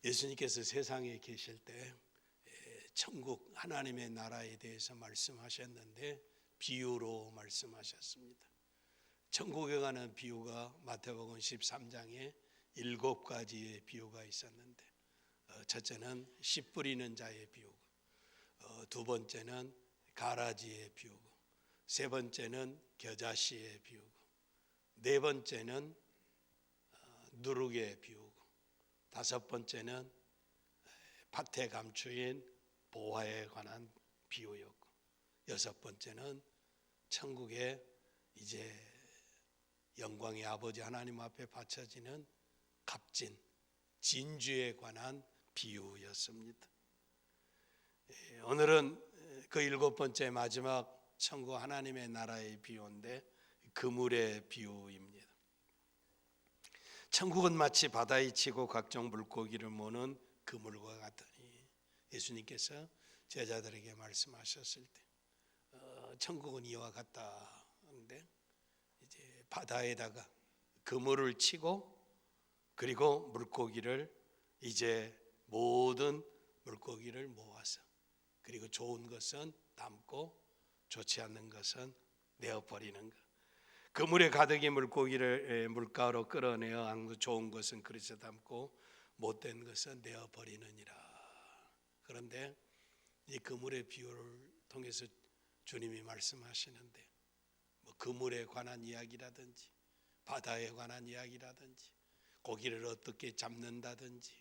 예수님께서 세상에 계실 때 천국 하나님의 나라에 대해서 말씀하셨는데 비유로 말씀하셨습니다. 천국에 가는 비유가 마태복음 13장에 7가지의 비유가 있었는데 첫째는 씨 뿌리는 자의 비유고, 두 번째는 가라지의 비유고, 세 번째는 겨자씨의 비유고, 네 번째는 누룩의 비유고, 다섯 번째는 밭에 감추인 보화에 관한 비유였고, 여섯 번째는 천국에 이제 영광의 아버지 하나님 앞에 바쳐지는 값진 진주에 관한 비유였습니다. 오늘은 그 7번째 마지막 천국 하나님의 나라의 비유인데 그물의 비유입니다. 천국은 마치 바다에 치고 각종 물고기를 모는 그물과 같으니, 예수님께서 제자들에게 말씀하셨을 때 천국은 이와 같다 하는데, 이제 바다에다가 그물을 치고 그리고 물고기를 이제 모든 물고기를 모아서, 그리고 좋은 것은 담고 좋지 않는 것은 내어버리는 것. 그물에 가득히 물고기를 물가로 끌어내어 좋은 것은 그릇에 담고 못된 것은 내어버리느니라. 그런데 이 그물의 비유를 통해서 주님이 말씀하시는데, 그물에 관한 이야기라든지 바다에 관한 이야기라든지 고기를 어떻게 잡는다든지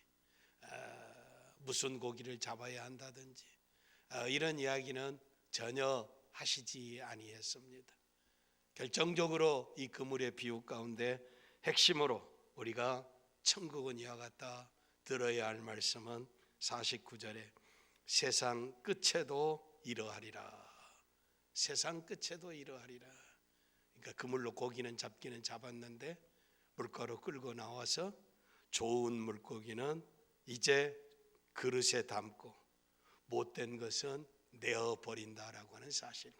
무슨 고기를 잡아야 한다든지 이런 이야기는 전혀 하시지 아니했습니다. 결정적으로 이 그물의 비유 가운데 핵심으로 우리가 천국은 이와 같다 들어야 할 말씀은 49절에 세상 끝에도 이러하리라. 세상 끝에도 이러하리라. 그러니까 그물로 고기는 잡기는 잡았는데 물가로 끌고 나와서 좋은 물고기는 이제 그릇에 담고 못된 것은 내어버린다라고 하는 사실.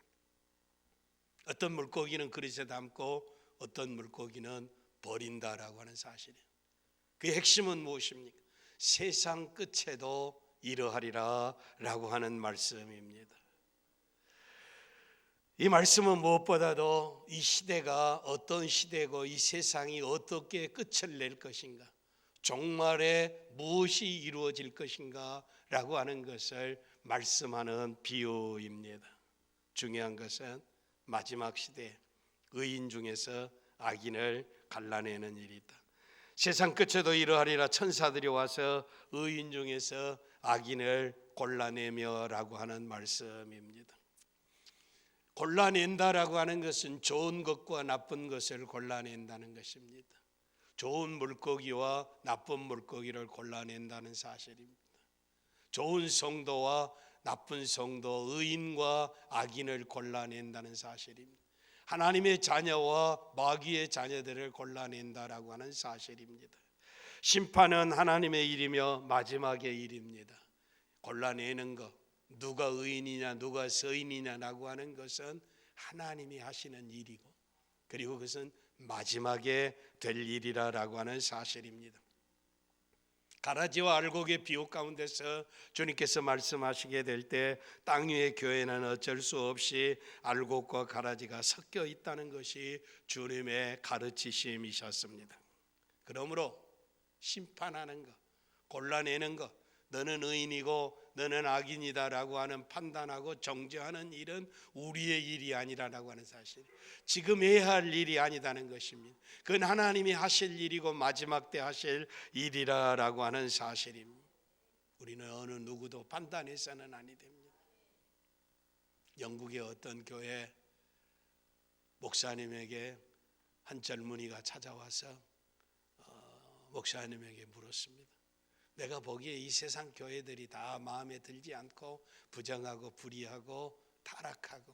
어떤 물고기는 그릇에 담고 어떤 물고기는 버린다라고 하는 사실이에요. 그 핵심은 무엇입니까? 세상 끝에도 이러하리라 라고 하는 말씀입니다. 이 말씀은 무엇보다도 이 시대가 어떤 시대고 이 세상이 어떻게 끝을 낼 것인가, 종말에 무엇이 이루어질 것인가 라고 하는 것을 말씀하는 비유입니다. 중요한 것은 마지막 시대에 의인 중에서 악인을 갈라내는 일이 있다. 세상 끝에도 이러하리라. 천사들이 와서 의인 중에서 악인을 골라내며 라고 하는 말씀입니다. 골라낸다라고 하는 것은 좋은 것과 나쁜 것을 골라낸다는 것입니다. 좋은 물고기와 나쁜 물고기를 골라낸다는 사실입니다. 좋은 성도와 나쁜 성도, 의인과 악인을 골라낸다는 사실입니다. 하나님의 자녀와 마귀의 자녀들을 골라낸다라고 하는 사실입니다. 심판은 하나님의 일이며 마지막의 일입니다. 골라내는 것, 누가 의인이냐 누가 서인이냐라고 하는 것은 하나님이 하시는 일이고, 그리고 그것은 마지막에 될 일이라고 하는 사실입니다. 가라지와 알곡의 비유 가운데서 주님께서 말씀하시게 될 때 땅 위의 교회는 어쩔 수 없이 알곡과 가라지가 섞여 있다는 것이 주님의 가르치심이셨습니다. 그러므로 심판하는 것, 골라내는 것, 너는 의인이고 너는 악인이다라고 하는 판단하고 정죄하는 일은 우리의 일이 아니라고 하는 사실, 지금 해야 할 일이 아니다는 것입니다. 그건 하나님이 하실 일이고 마지막 때 하실 일이라고 하는 사실입니다. 우리는 어느 누구도 판단해서는 아니 됩니다. 영국의 어떤 교회 목사님에게 한 젊은이가 찾아와서 목사님에게 물었습니다. 내가 보기에 이 세상 교회들이 다 마음에 들지 않고 부정하고 불의하고 타락하고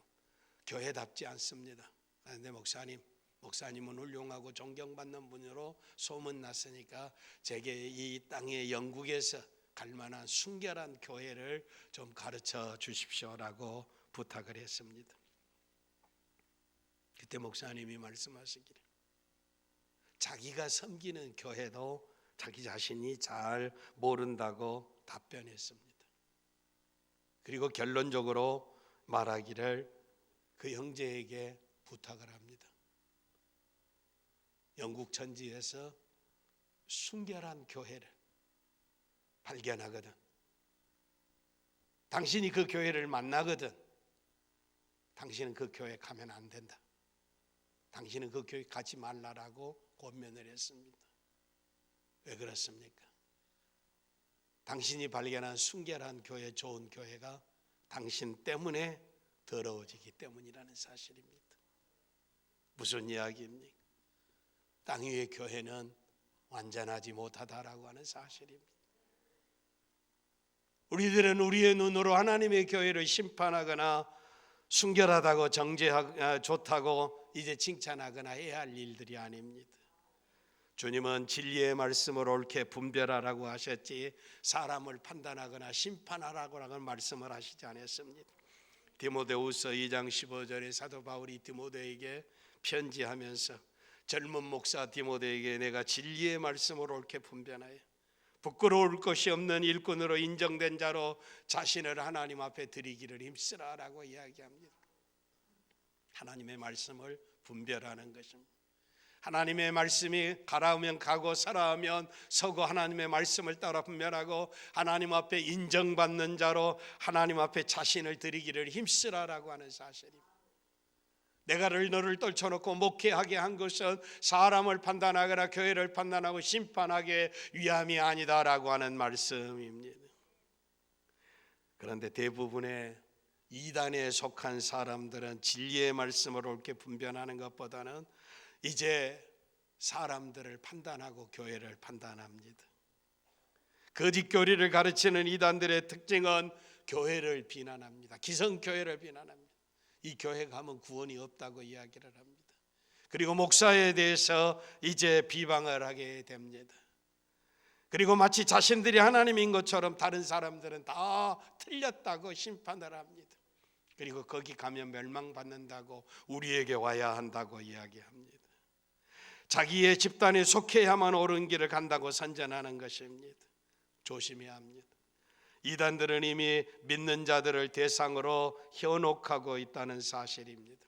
교회답지 않습니다. 그런데 목사님은 훌륭하고 존경받는 분으로 소문났으니까 제게 이 땅의 영국에서 갈만한 순결한 교회를 좀 가르쳐 주십시오라고 부탁을 했습니다. 그때 목사님이 말씀하시기를 자기가 섬기는 교회도 자기 자신이 잘 모른다고 답변했습니다. 그리고 결론적으로 말하기를 그 형제에게 부탁을 합니다. 영국 천지에서 순결한 교회를 발견하거든, 당신이 그 교회를 만나거든, 당신은 그 교회 가면 안 된다. 당신은 그 교회 가지 말라라고 권면을 했습니다. 왜 그렇습니까? 당신이 발견한 순결한 교회, 좋은 교회가 당신 때문에 더러워지기 때문이라는 사실입니다. 무슨 이야기입니까? 땅 위의 교회는 완전하지 못하다라고 하는 사실입니다. 우리들은 우리의 눈으로 하나님의 교회를 심판하거나 순결하다고 좋다고 이제 칭찬하거나 해야 할 일들이 아닙니다. 주님은 진리의 말씀을 옳게 분별하라고 하셨지 사람을 판단하거나 심판하라고 말씀을 하시지 않았습니다. 디모데후서 2장 15절에 사도 바울이 디모데에게 편지하면서 젊은 목사 디모데에게 내가 진리의 말씀을 옳게 분별하여 부끄러울 것이 없는 일꾼으로 인정된 자로 자신을 하나님 앞에 드리기를 힘쓰라라고 이야기합니다. 하나님의 말씀을 분별하는 것입니다. 하나님의 말씀이 가라하면 가고 서라하면 서고 하나님의 말씀을 따라 분별하고 하나님 앞에 인정받는 자로 하나님 앞에 자신을 드리기를 힘쓰라라고 하는 사실입니다. 내가 너를 떨쳐놓고 목회하게 한 것은 사람을 판단하거나 교회를 판단하고 심판하기 위함이 아니다라고 하는 말씀입니다. 그런데 대부분의 이단에 속한 사람들은 진리의 말씀을 옳게 분별하는 것보다는 이제 사람들을 판단하고 교회를 판단합니다. 거짓 교리를 가르치는 이단들의 특징은 교회를 비난합니다. 기성교회를 비난합니다. 이 교회 가면 구원이 없다고 이야기를 합니다. 그리고 목사에 대해서 이제 비방을 하게 됩니다. 그리고 마치 자신들이 하나님인 것처럼 다른 사람들은 다 틀렸다고 심판을 합니다. 그리고 거기 가면 멸망받는다고 우리에게 와야 한다고 이야기합니다. 자기의 집단에 속해야만 옳은 길을 간다고 선전하는 것입니다. 조심해야 합니다. 이단들은 이미 믿는 자들을 대상으로 현혹하고 있다는 사실입니다.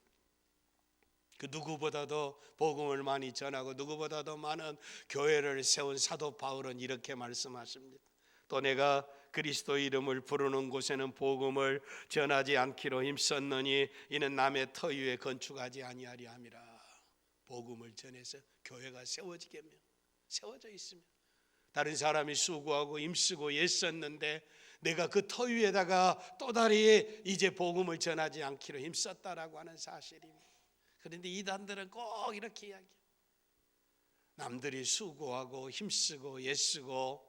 그 누구보다도 복음을 많이 전하고 누구보다도 많은 교회를 세운 사도 바울은 이렇게 말씀하십니다. 또 내가 그리스도 이름을 부르는 곳에는 복음을 전하지 않기로 힘썼느니 이는 남의 터 위에 건축하지 아니하리 함이라. 복음을 전해서 교회가 세워져 있으면 다른 사람이 수고하고 힘쓰고 애썼는데 내가 그 터 위에다가 또다리 이제 복음을 전하지 않기로 힘썼다라고 하는 사실입니다. 그런데 이단들은 꼭 이렇게 이야기해요. 남들이 수고하고 힘쓰고 애쓰고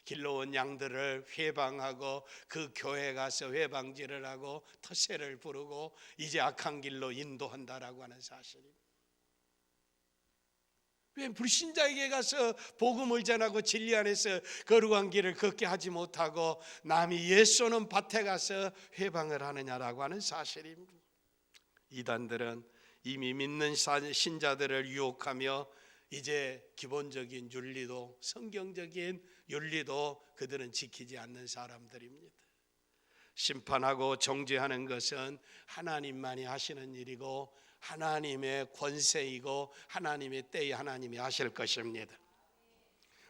길러온 양들을 회방하고 그 교회 가서 회방질을 하고 터세를 부르고 이제 악한 길로 인도한다라고 하는 사실입니다. 왜 불신자에게 가서 복음을 전하고 진리 안에서 거룩한 길을 걷게 하지 못하고 남이 옛 쏘는 밭에 가서 회방을 하느냐라고 하는 사실입니다. 이단들은 이미 믿는 신자들을 유혹하며 이제 기본적인 윤리도 성경적인 윤리도 그들은 지키지 않는 사람들입니다. 심판하고 정죄하는 것은 하나님만이 하시는 일이고 하나님의 권세이고 하나님의 때에 하나님이 하실 것입니다.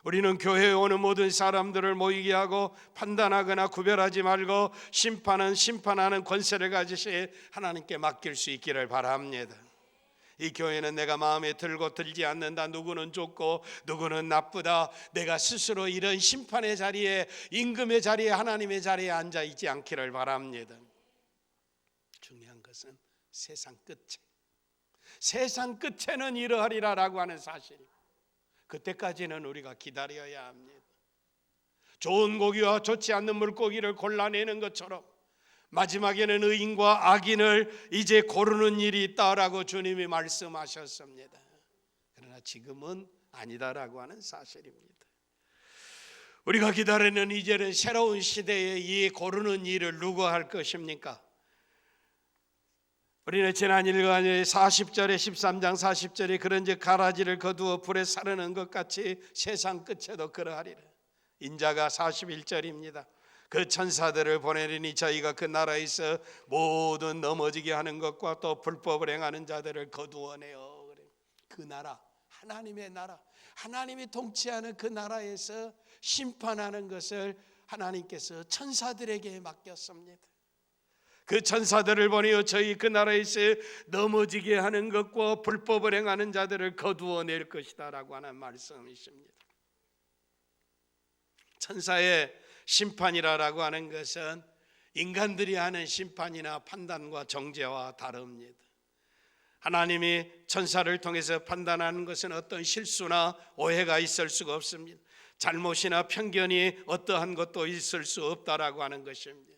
우리는 교회에 오는 모든 사람들을 모이게 하고 판단하거나 구별하지 말고 심판은 심판하는 권세를 가지시 하나님께 맡길 수 있기를 바랍니다. 이 교회는 내가 마음에 들고 들지 않는다, 누구는 좋고 누구는 나쁘다, 내가 스스로 이런 심판의 자리에 임금의 자리에 하나님의 자리에 앉아 있지 않기를 바랍니다. 중요한 것은 세상 끝에는 이러하리라라고 하는 사실입니다. 그때까지는 우리가 기다려야 합니다. 좋은 고기와 좋지 않는 물고기를 골라내는 것처럼 마지막에는 의인과 악인을 이제 고르는 일이 있다라고 주님이 말씀하셨습니다. 그러나 지금은 아니다라고 하는 사실입니다. 우리가 기다리는 이제는 새로운 시대에 이 고르는 일을 누가 할 것입니까? 우리는 지난 일간에 40절에 13장 40절에 그런즉 가라지를 거두어 불에 사르는 것 같이 세상 끝에도 그러하리라. 인자가 41절입니다. 그 천사들을 보내리니 저희가 그 나라에서 모든 넘어지게 하는 것과 또 불법을 행하는 자들을 거두어내어. 그 나라, 하나님의 나라, 하나님이 통치하는 그 나라에서 심판하는 것을 하나님께서 천사들에게 맡겼습니다. 그 천사들을 보내어 저희 그 나라에서 넘어지게 하는 것과 불법을 행하는 자들을 거두어낼 것이다 라고 하는 말씀이십니다. 천사의 심판이라고 하는 것은 인간들이 하는 심판이나 판단과 정죄와 다릅니다. 하나님이 천사를 통해서 판단하는 것은 어떤 실수나 오해가 있을 수가 없습니다. 잘못이나 편견이 어떠한 것도 있을 수 없다라고 하는 것입니다.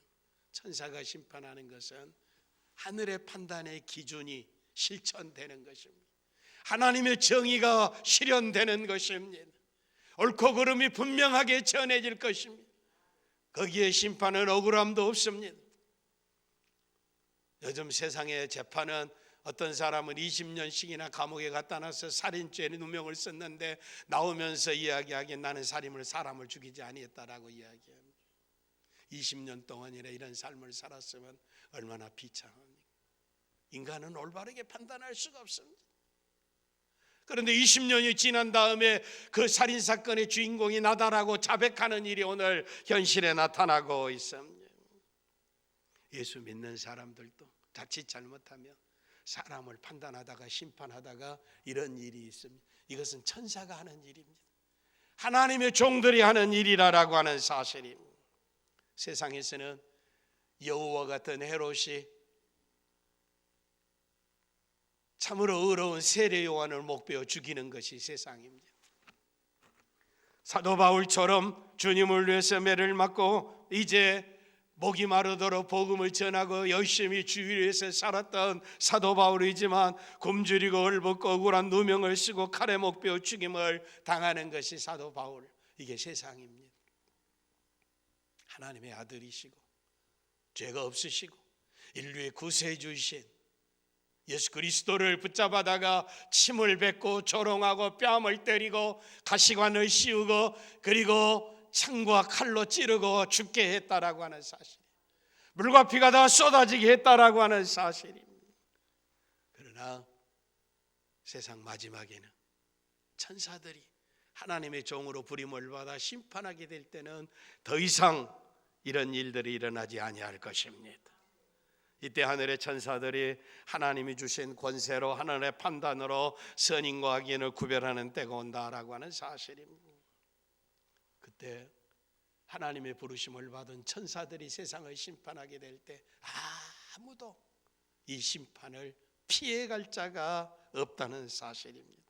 천사가 심판하는 것은 하늘의 판단의 기준이 실천되는 것입니다. 하나님의 정의가 실현되는 것입니다. 옳고 그름이 분명하게 전해질 것입니다. 거기에 심판은 억울함도 없습니다. 요즘 세상의 재판은 어떤 사람은 20년씩이나 감옥에 갖다 놔서 살인죄에 누명을 썼는데 나오면서 이야기하기에 나는 사람을 죽이지 아니했다라고 이야기합니다. 20년 동안이나 이런 삶을 살았으면 얼마나 비참합니까? 인간은 올바르게 판단할 수가 없습니다. 그런데 20년이 지난 다음에 그 살인사건의 주인공이 나다라고 자백하는 일이 오늘 현실에 나타나고 있습니다. 예수 믿는 사람들도 자칫 잘못하면 사람을 판단하다가 심판하다가 이런 일이 있습니다. 이것은 천사가 하는 일입니다. 하나님의 종들이 하는 일이라고 하는 사실입니다. 세상에서는 여우와 같은 헤롯이 참으로 의로운 세례 요한을 목베어 죽이는 것이 세상입니다. 사도 바울처럼 주님을 위해서 매를 맞고 이제 목이 마르도록 복음을 전하고 열심히 주위를 위해서 살았던 사도 바울이지만 굶주리고 얼벗고 억울한 누명을 쓰고 칼에 목베어 죽임을 당하는 것이 사도 바울. 이게 세상입니다. 하나님의 아들이시고 죄가 없으시고 인류의 구세해 주신 예수 그리스도를 붙잡아다가 침을 뱉고 조롱하고 뺨을 때리고 가시관을 씌우고 그리고 창과 칼로 찌르고 죽게 했다라고 하는 사실, 물과 피가 다 쏟아지게 했다라고 하는 사실입니다. 그러나 세상 마지막에는 천사들이 하나님의 종으로 부림을 받아 심판하게 될 때는 더 이상 이런 일들이 일어나지 아니할 것입니다. 이때 하늘의 천사들이 하나님이 주신 권세로 하늘의 판단으로 선인과 악인을 구별하는 때가 온다라고 하는 사실입니다. 그때 하나님의 부르심을 받은 천사들이 세상을 심판하게 될 때 아무도 이 심판을 피해갈 자가 없다는 사실입니다.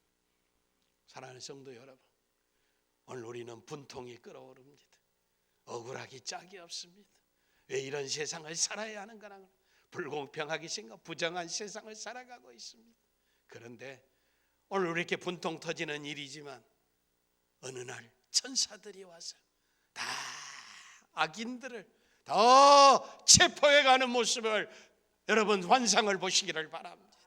사랑하는 성도 여러분, 오늘 우리는 분통이 끓어오릅니다. 억울하기 짝이 없습니다. 왜 이런 세상을 살아야 하는가? 불공평하게 생각, 부정한 세상을 살아가고 있습니다. 그런데 오늘 이렇게 분통 터지는 일이지만 어느 날 천사들이 와서 다 악인들을 더 체포해가는 모습을 여러분 환상을 보시기를 바랍니다.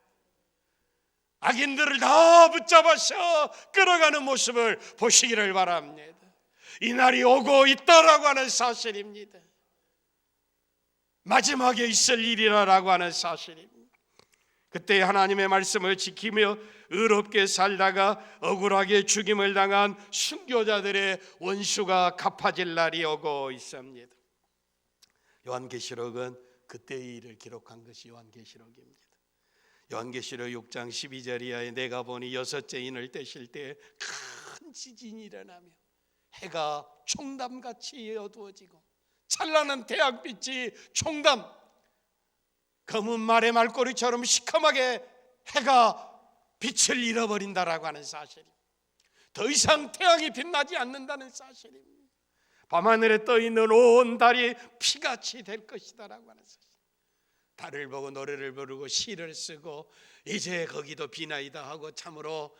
악인들을 다 붙잡아서 끌어가는 모습을 보시기를 바랍니다. 이 날이 오고 있다라고 하는 사실입니다. 마지막에 있을 일이라고 하는 사실입니다. 그때 하나님의 말씀을 지키며 의롭게 살다가 억울하게 죽임을 당한 순교자들의 원수가 갚아질 날이 오고 있습니다. 요한계시록은 그때의 일을 기록한 것이 요한계시록입니다. 요한계시록 6장 12절 이하에 내가 보니 여섯째 인을 떼실 때 큰 지진이 일어나며 해가 총담같이 어두워지고 찬란한 태양빛이 총담 검은 말의 말꼬리처럼 시커멓게 해가 빛을 잃어버린다라고 하는 사실입니다. 더 이상 태양이 빛나지 않는다는 사실입니다. 밤하늘에 떠있는 온 달이 피같이 될 것이다라고 하는 사실. 달을 보고 노래를 부르고 시를 쓰고 이제 거기도 비나이다 하고 참으로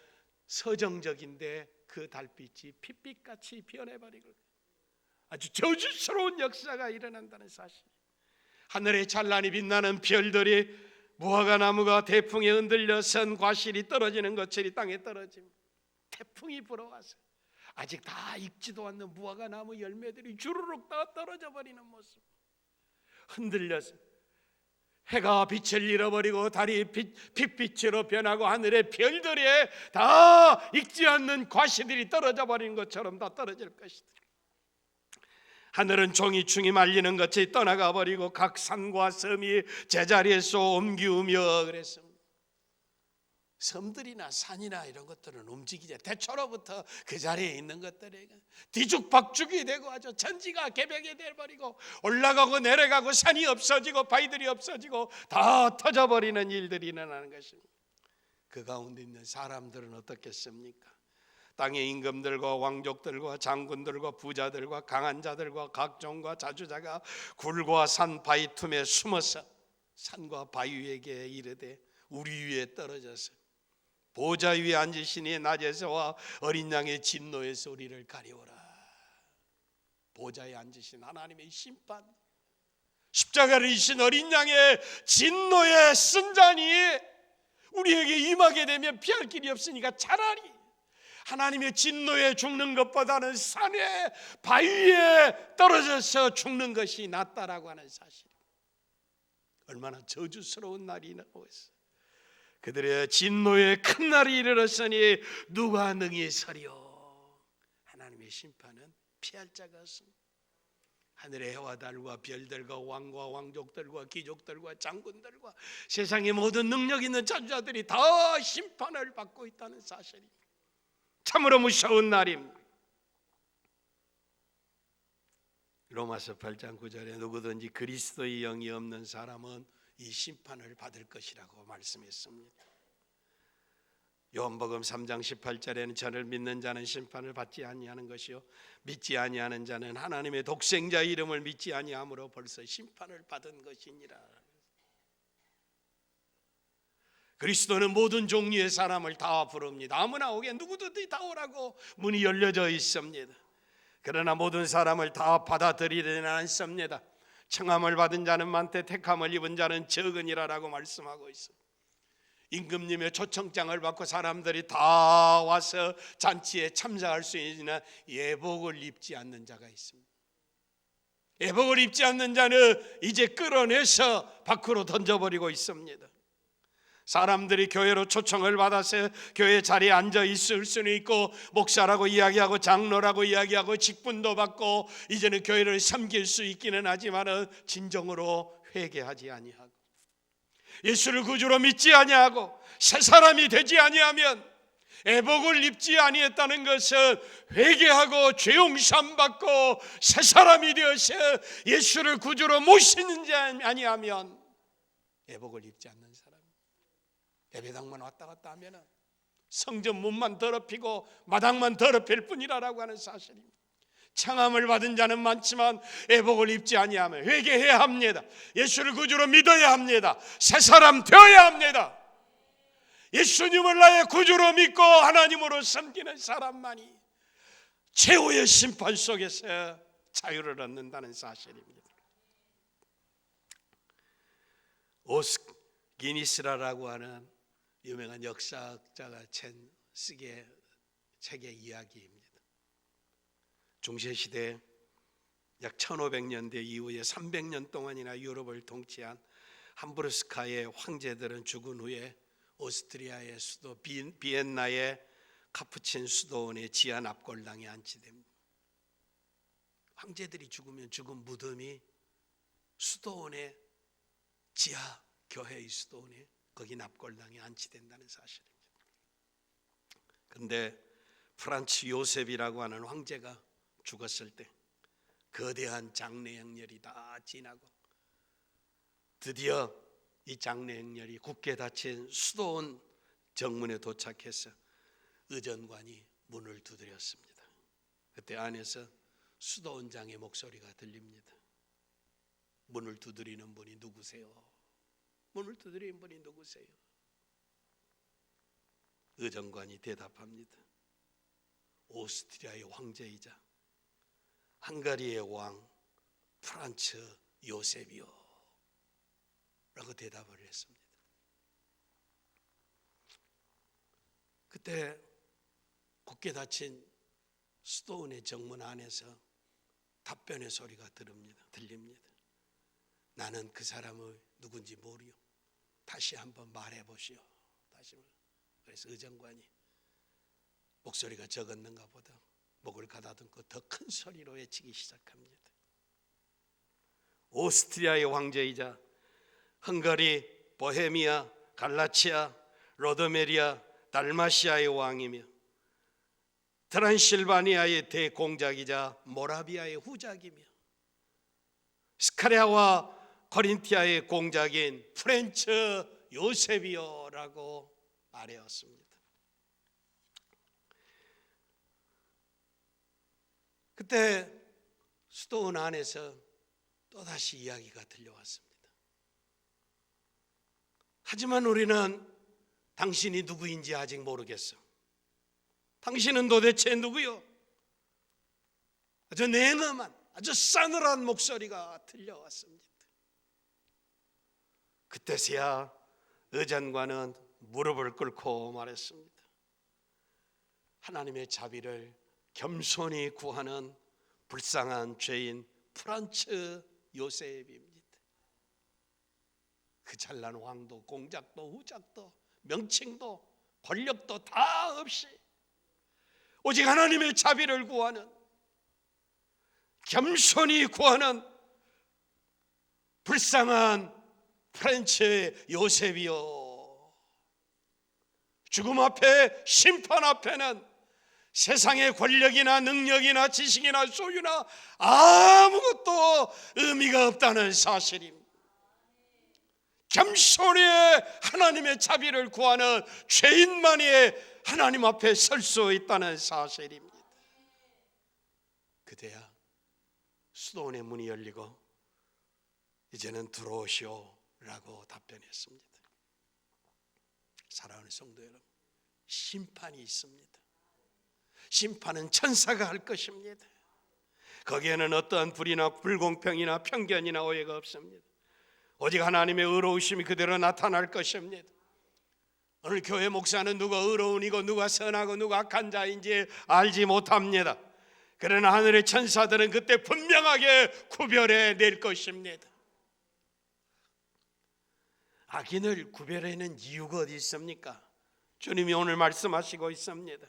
서정적인데 그 달빛이 핏빛같이 변해버리고 아주 저주스러운 역사가 일어난다는 사실. 하늘에 찬란히 빛나는 별들이 무화과 나무가 태풍에 흔들려 선 과실이 떨어지는 것처럼 땅에 떨어지면 태풍이 불어와서 아직 다 익지도 않는 무화과 나무 열매들이 주르륵 다 떨어져 버리는 모습, 흔들려서 해가 빛을 잃어버리고 달이 핏빛으로 변하고 하늘의 별들이 다 익지 않는 과실들이 떨어져 버리는 것처럼 다 떨어질 것이다. 하늘은 종이충이 말리는 것이 떠나가 버리고 각 산과 섬이 제자리에서 옮기우며 그랬습니다. 섬들이나 산이나 이런 것들은 움직이지, 대초로부터 그 자리에 있는 것들이 뒤죽박죽이 되고 아주 천지가 개벽이 되어버리고 올라가고 내려가고 산이 없어지고 바위들이 없어지고 다 터져버리는 일들이 일어나는 것입니다. 그 가운데 있는 사람들은 어떻겠습니까? 땅의 임금들과 왕족들과 장군들과 부자들과 강한 자들과 각종과 자주자가 굴과 산 바위 틈에 숨어서 산과 바위에게 이르되 우리 위에 떨어져서 보좌 위에 앉으시니 낮에서와 어린 양의 진노에서 우리를 가리워라. 보좌에 앉으신 하나님의 심판, 십자가를 지신 어린 양의 진노의 쓴잔이 우리에게 임하게 되면 피할 길이 없으니까 차라리 하나님의 진노에 죽는 것보다는 산의 바위에 떨어져서 죽는 것이 낫다라고 하는 사실. 얼마나 저주스러운 날이 나오겠어요. 그들의 진노의 큰 날이 이르렀으니 누가 능히 서리요. 하나님의 심판은 피할 자가 없습니다. 하늘의 해와 달과 별들과 왕과 왕족들과 귀족들과 장군들과 세상의 모든 능력 있는 자주자들이 다 심판을 받고 있다는 사실입니다. 참으로 무서운 날입니다. 로마서 8장 9절에 누구든지 그리스도의 영이 없는 사람은 이 심판을 받을 것이라고 말씀했습니다. 요한복음 3장 18절에는 저를 믿는 자는 심판을 받지 아니하는 것이요 믿지 아니하는 자는 하나님의 독생자 이름을 믿지 아니함으로 벌써 심판을 받은 것이니라. 그리스도는 모든 종류의 사람을 다 부릅니다. 아무나 오게 누구든지 다 오라고 문이 열려져 있습니다. 그러나 모든 사람을 다 받아들이지는 않습니다. 청함을 받은 자는 많되 택함을 입은 자는 적으니라라고 말씀하고 있습니다. 임금님의 초청장을 받고 사람들이 다 와서 잔치에 참석할 수 있는 예복을 입지 않는 자가 있습니다. 예복을 입지 않는 자는 이제 끌어내서 밖으로 던져버리고 있습니다. 사람들이 교회로 초청을 받아서 교회 자리에 앉아 있을 수는 있고 목사라고 이야기하고 장로라고 이야기하고 직분도 받고 이제는 교회를 섬길 수 있기는 하지만 진정으로 회개하지 아니하고 예수를 구주로 믿지 아니하고 새 사람이 되지 아니하면 애복을 입지 아니했다는 것은 회개하고 죄 용서함 받고 새 사람이 되어서 예수를 구주로 모시는지 아니하면 애복을 입지 않는 사람, 예배당만 왔다 갔다 하면 성전 문만 더럽히고 마당만 더럽힐 뿐이라고 하는 사실입니다. 청함을 받은 자는 많지만 애복을 입지 아니하면 회개해야 합니다. 예수를 구주로 믿어야 합니다. 새 사람 되어야 합니다. 예수님을 나의 구주로 믿고 하나님으로 섬기는 사람만이 최후의 심판 속에서 자유를 얻는다는 사실입니다. 오스기니스라라고 하는 유명한 역사학자가 책의 이야기입니다. 중세시대 약 1500년대 이후에 300년 동안이나 유럽을 통치한 함부르스카의 황제들은 죽은 후에 오스트리아의 수도 비엔나의 카푸친 수도원의 지하 납골당에 안치됩니다. 황제들이 죽으면 죽은 무덤이 수도원의 지하 교회의 수도원에 거기 납골당에 안치된다는 사실입니다. 그런데 프란츠 요셉이라고 하는 황제가 죽었을 때 거대한 장례 행렬이 다 지나고 드디어 이 장례 행렬이 굳게 닫힌 수도원 정문에 도착해서 의전관이 문을 두드렸습니다. 그때 안에서 수도원장의 목소리가 들립니다. 문을 두드리는 분이 누구세요? 문을 두드리는 분이 누구세요? 의전관이 대답합니다. 오스트리아의 황제이자 헝가리의 왕 프란츠 요셉이요 라고 대답을 했습니다. 그때 굳게 닫힌 스도운의 정문 안에서 답변의 소리가 들립니다. 나는 그 사람의 누군지 모르요. 다시 한번 말해보시오. 그래서 의정관이 목소리가 적었는가 보다 목을 가다듬고 더 큰 소리로 외치기 시작합니다. 오스트리아의 황제이자 헝가리, 보헤미아, 갈라치아, 로도메리아, 달마시아의 왕이며 트란실바니아의 대공작이자 모라비아의 후작이며 스카랴와 코린티아의 공작인 프렌츠 요세비오라고 말해왔습니다. 그때 수도원 안에서 또다시 이야기가 들려왔습니다. 하지만 우리는 당신이 누구인지 아직 모르겠어. 당신은 도대체 누구요? 아주 냉엄한, 아주 싸늘한 목소리가 들려왔습니다. 그때서야 의전관은 무릎을 꿇고 말했습니다. 하나님의 자비를 겸손히 구하는 불쌍한 죄인 프란츠 요셉입니다. 그 잘난 왕도 공작도 후작도 명칭도 권력도 다 없이 오직 하나님의 자비를 구하는, 겸손히 구하는 불쌍한 프란츠 요셉이요, 죽음 앞에, 심판 앞에는 세상의 권력이나 능력이나 지식이나 소유나 아무것도 의미가 없다는 사실입니다. 겸손히 하나님의 자비를 구하는 죄인만이 하나님 앞에 설 수 있다는 사실입니다. 그때야 수도원의 문이 열리고 이제는 들어오시오라고 답변했습니다. 사랑하는 성도 여러분, 심판이 있습니다. 심판은 천사가 할 것입니다. 거기에는 어떠한 불이나 불공평이나 편견이나 오해가 없습니다. 오직 하나님의 의로우심이 그대로 나타날 것입니다. 오늘 교회 목사는 누가 의로운이고 누가 선하고 누가 악한 자인지 알지 못합니다. 그러나 하늘의 천사들은 그때 분명하게 구별해 낼 것입니다. 악인을 구별해내는 이유가 어디 있습니까? 주님이 오늘 말씀하시고 있습니다.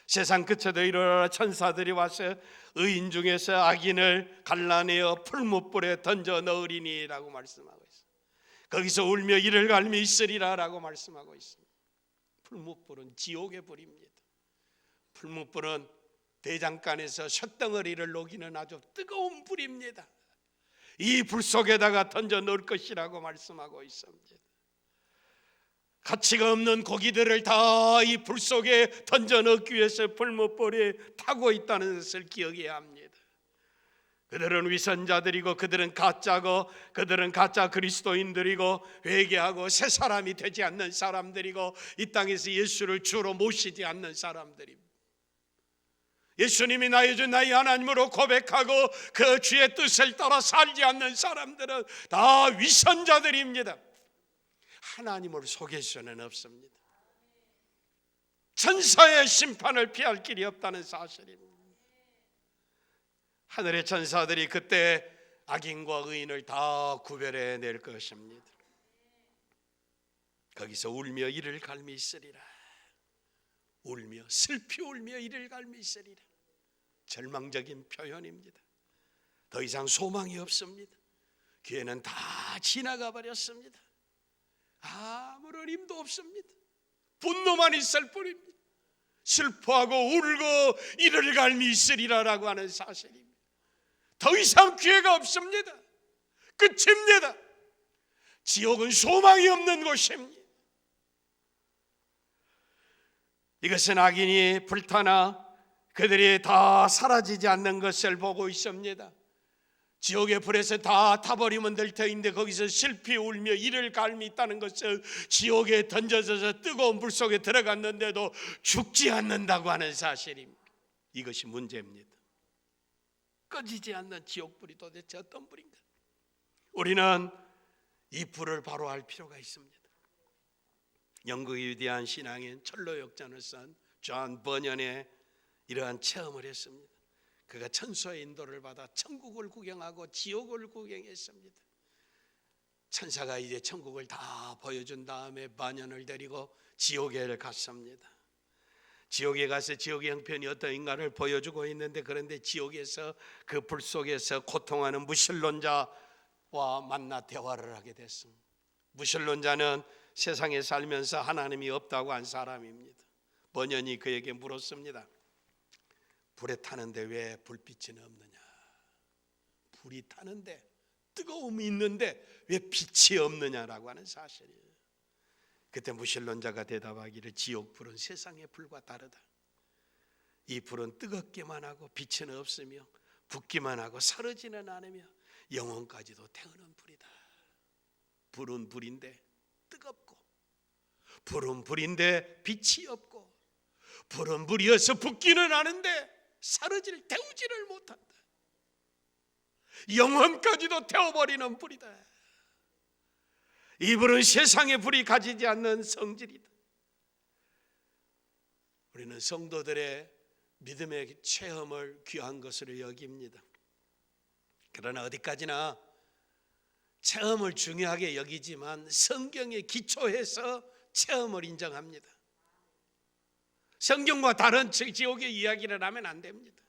세상 끝에도 이르러 천사들이 와서 의인 중에서 악인을 갈라내어 풀무불에 던져 넣으리니라고 말씀하고 있습니다. 거기서 울며 이를 갈미 있으리라라고 말씀하고 있습니다. 풀무불은 지옥의 불입니다. 풀무불은 대장간에서 쇳덩어리를 녹이는 아주 뜨거운 불입니다. 이 불 속에다가 던져 넣을 것이라고 말씀하고 있습니다. 가치가 없는 고기들을 다 이 불 속에 던져 넣기 위해서 풀무불이 타고 있다는 것을 기억해야 합니다. 그들은 위선자들이고 그들은 가짜고 그들은 가짜 그리스도인들이고 회개하고 새 사람이 되지 않는 사람들이고 이 땅에서 예수를 주로 모시지 않는 사람들입니다. 예수님이 나의 주 나의 하나님으로 고백하고 그 주의 뜻을 따라 살지 않는 사람들은 다 위선자들입니다. 하나님을 속일 수는 없습니다. 천사의 심판을 피할 길이 없다는 사실입니다. 하늘의 천사들이 그때 악인과 의인을 다 구별해 낼 것입니다. 거기서 울며 이를 갈미 있으리라. 울며 슬피 울며 이를 갈미 있으리라. 절망적인 표현입니다. 더 이상 소망이 없습니다. 기회는 다 지나가 버렸습니다. 아무런 힘도 없습니다. 분노만 있을 뿐입니다. 슬퍼하고 울고 이를 갈미 있으리라라고 하는 사실입니다. 더 이상 기회가 없습니다. 끝입니다. 지옥은 소망이 없는 곳입니다. 이것은 악인이 불타나 그들이 다 사라지지 않는 것을 보고 있습니다. 지옥의 불에서 다 타버리면 될 터인데 거기서 슬피 울며 이를 갈미 있다는 것은 지옥에 던져져서 뜨거운 불 속에 들어갔는데도 죽지 않는다고 하는 사실입니다. 이것이 문제입니다. 꺼지지 않는 지옥불이 도대체 어떤 불인가? 우리는 이 불을 바로 알 필요가 있습니다. 영국의 위대한 신앙인 철로 역전을 쓴 존 버년의 이러한 체험을 했습니다. 그가 천사의 인도를 받아 천국을 구경하고 지옥을 구경했습니다. 천사가 이제 천국을 다 보여준 다음에 버년을 데리고 지옥에 갔습니다. 지옥에 가서 지옥의 형편이 어떠인가를 보여주고 있는데, 그런데 지옥에서 그 불 속에서 고통하는 무신론자와 만나 대화를 하게 됐습니다. 무신론자는 세상에 살면서 하나님이 없다고 한 사람입니다. 버년이 그에게 물었습니다. 불에 타는데 왜 불빛은 없느냐? 불이 타는데, 뜨거움이 있는데 왜 빛이 없느냐라고 하는 사실이에요. 그때 무신론자가 대답하기를, 지옥불은 세상의 불과 다르다. 이 불은 뜨겁기만 하고 빛은 없으며 붙기만 하고 사르지는 않으며 영혼까지도 태우는 불이다. 불은 불인데 뜨겁고, 불은 불인데 빛이 없고, 불은 불이어서 붙기는 하는데 태우지를 못한다. 영혼까지도 태워버리는 불이다. 이 불은 세상의 불이 가지지 않는 성질이다. 우리는 성도들의 믿음의 체험을 귀한 것으로 여깁니다. 그러나 어디까지나 체험을 중요하게 여기지만 성경에 기초해서 체험을 인정합니다. 성경과 다른 지옥의 이야기를 하면 안 됩니다.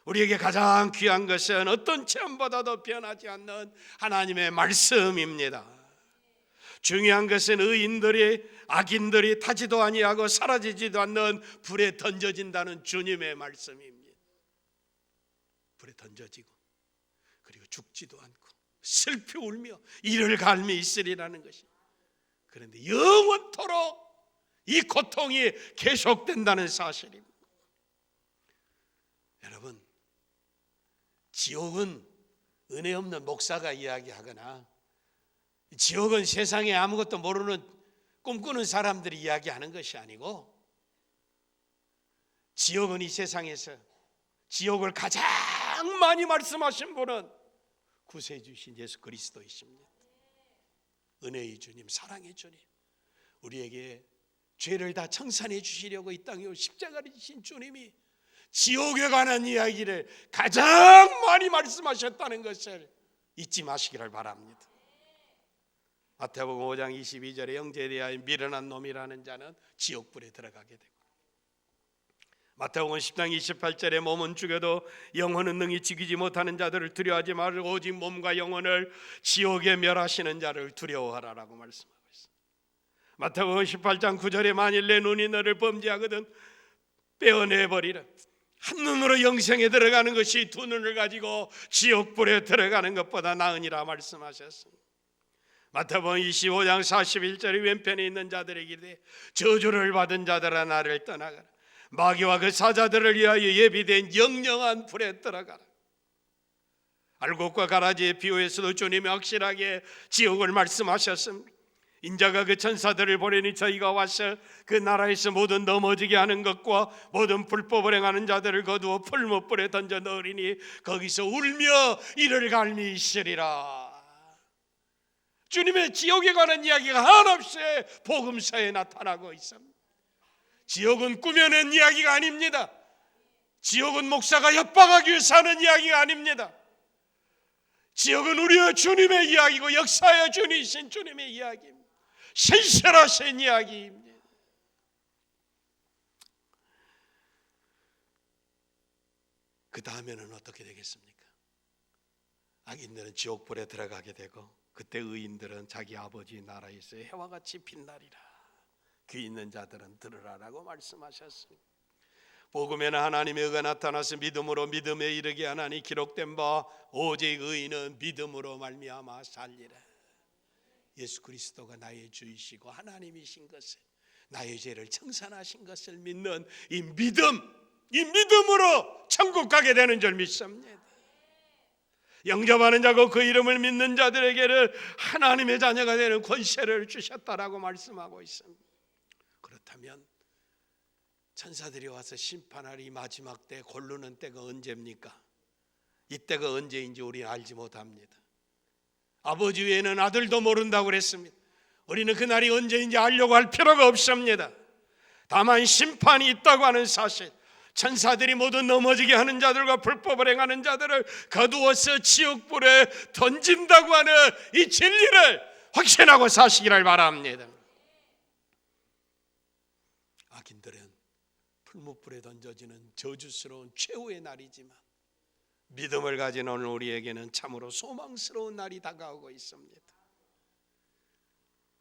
우리에게 가장 귀한 것은 어떤 체험보다도 변하지 않는 하나님의 말씀입니다. 중요한 것은 의인들이, 악인들이 타지도 아니하고 사라지지도 않는 불에 던져진다는 주님의 말씀입니다. 불에 던져지고 그리고 죽지도 않고 슬피 울며 이를 갈미 있으리라는 것이, 그런데 영원토록 이 고통이 계속된다는 사실입니다. 여러분, 지옥은 은혜 없는 목사가 이야기하거나, 지옥은 세상에 아무것도 모르는 꿈꾸는 사람들이 이야기하는 것이 아니고, 지옥은 이 세상에서 지옥을 가장 많이 말씀하신 분은 구세주 주신 예수 그리스도이십니다. 은혜의 주님, 사랑의 주님, 우리에게 죄를 다 청산해 주시려고 이 땅에 올 십자가를 지신 주님이 지옥에 관한 이야기를 가장 많이 말씀하셨다는 것을 잊지 마시기를 바랍니다. 마태복음 5장 22절에 형제에 대하여 미련한 놈이라는 자는 지옥불에 들어가게 되고, 마태복음 10장 28절에 몸은 죽여도 영혼은 능히 죽이지 못하는 자들을 두려워하지 말고 오직 몸과 영혼을 지옥에 멸하시는 자를 두려워하라라고 말씀하고 있습니다. 마태복음 18장 9절에 만일 내 눈이 너를 범죄하거든 빼어내버리라. 한눈으로 영생에 들어가는 것이 두 눈을 가지고 지옥불에 들어가는 것보다 나으니라 말씀하셨습니다. 마태복음 25장 41절에 왼편에 있는 자들에게 이르되 저주를 받은 자들아 나를 떠나가라. 마귀와 그 사자들을 위하여 예비된 영영한 불에 들어가라. 알곡과 가라지의 비유에서도 주님이 확실하게 지옥을 말씀하셨습니다. 인자가 그 천사들을 보내니 저희가 와서 그 나라에서 모든 넘어지게 하는 것과 모든 불법을 행하는 자들을 거두어 풀무불에 던져 넣으리니 거기서 울며 이를 갈미 있으리라. 주님의 지옥에 관한 이야기가 한없이 복음서에 나타나고 있습니다. 지옥은 꾸며낸 이야기가 아닙니다. 지옥은 목사가 협박하기 위해서 하는 이야기가 아닙니다. 지옥은 우리의 주님의 이야기고 역사의 주님이신 주님의 이야기입니다. 신실하신 이야기입니다. 그 다음에는 어떻게 되겠습니까? 악인들은 지옥불에 들어가게 되고, 그때 의인들은 자기 아버지 나라에서 해와 같이 빛나리라. 귀 있는 자들은 들으라라고 말씀하셨습니다. 복음에는 하나님의 의가 나타나서 믿음으로 믿음에 이르게 하나니 기록된 바 오직 의인은 믿음으로 말미암아 살리라. 예수 그리스도가 나의 주이시고 하나님이신 것을, 나의 죄를 청산하신 것을 믿는 이 믿음으로 천국 가게 되는 줄 믿습니다. 영접하는 자고 그 이름을 믿는 자들에게는 하나님의 자녀가 되는 권세를 주셨다라고 말씀하고 있습니다. 그렇다면 천사들이 와서 심판할 이 마지막 때, 고르는 때가 언제입니까? 이때가 언제인지 우리는 알지 못합니다. 아버지 외에는 아들도 모른다고 그랬습니다. 우리는 그날이 언제인지 알려고 할 필요가 없습니다. 다만 심판이 있다고 하는 사실, 천사들이 모두 넘어지게 하는 자들과 불법을 행하는 자들을 거두어서 지옥불에 던진다고 하는 이 진리를 확신하고 사시기를 바랍니다. 악인들은 풀무불에 던져지는 저주스러운 최후의 날이지만 믿음을 가진 오늘 우리에게는 참으로 소망스러운 날이 다가오고 있습니다.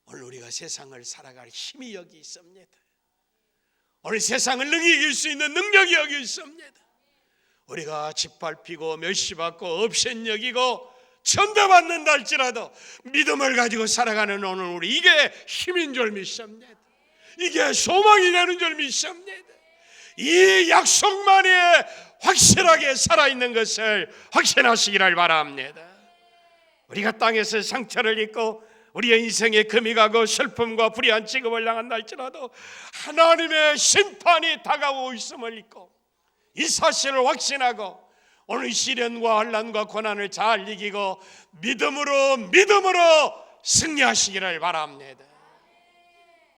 오늘 우리가 세상을 살아갈 힘이 여기 있습니다. 오늘 세상을 능히 이길 수 있는 능력이 여기 있습니다. 우리가 짓밟히고 멸시받고 없앤 여기고 천대받는다 할지라도 믿음을 가지고 살아가는 오늘 우리, 이게 힘인 줄 믿습니다. 이게 소망이 되는 줄 믿습니다. 이 약속만이 확실하게 살아있는 것을 확신하시기를 바랍니다. 우리가 땅에서 상처를 입고 우리의 인생에 금이 가고 슬픔과 불의한 직업을 당한다 할지라도 하나님의 심판이 다가오고 있음을 믿고 이 사실을 확신하고 오늘 시련과 환난과 고난을 잘 이기고 믿음으로 승리하시기를 바랍니다.